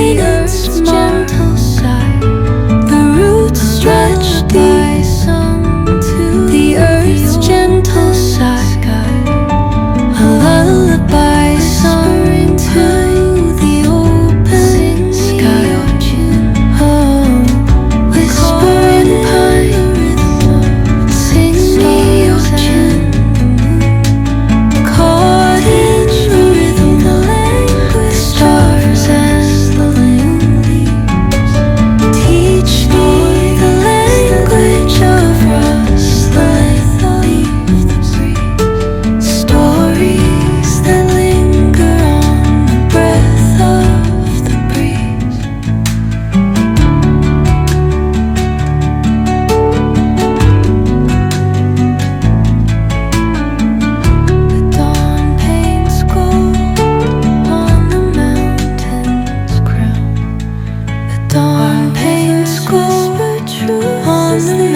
the earth's gentle sigh, the roots stretch deep, the earth's gentle sigh, a lullaby sung to the open sky. Oh, whispering pine, sing me your tune, caught in the rhythm, the stars and the moonbeams teach me the language of rustling leaves, stories that linger on the breath of the breeze. The dawn paints gold on the mountain's crown. The dawn paints gold on the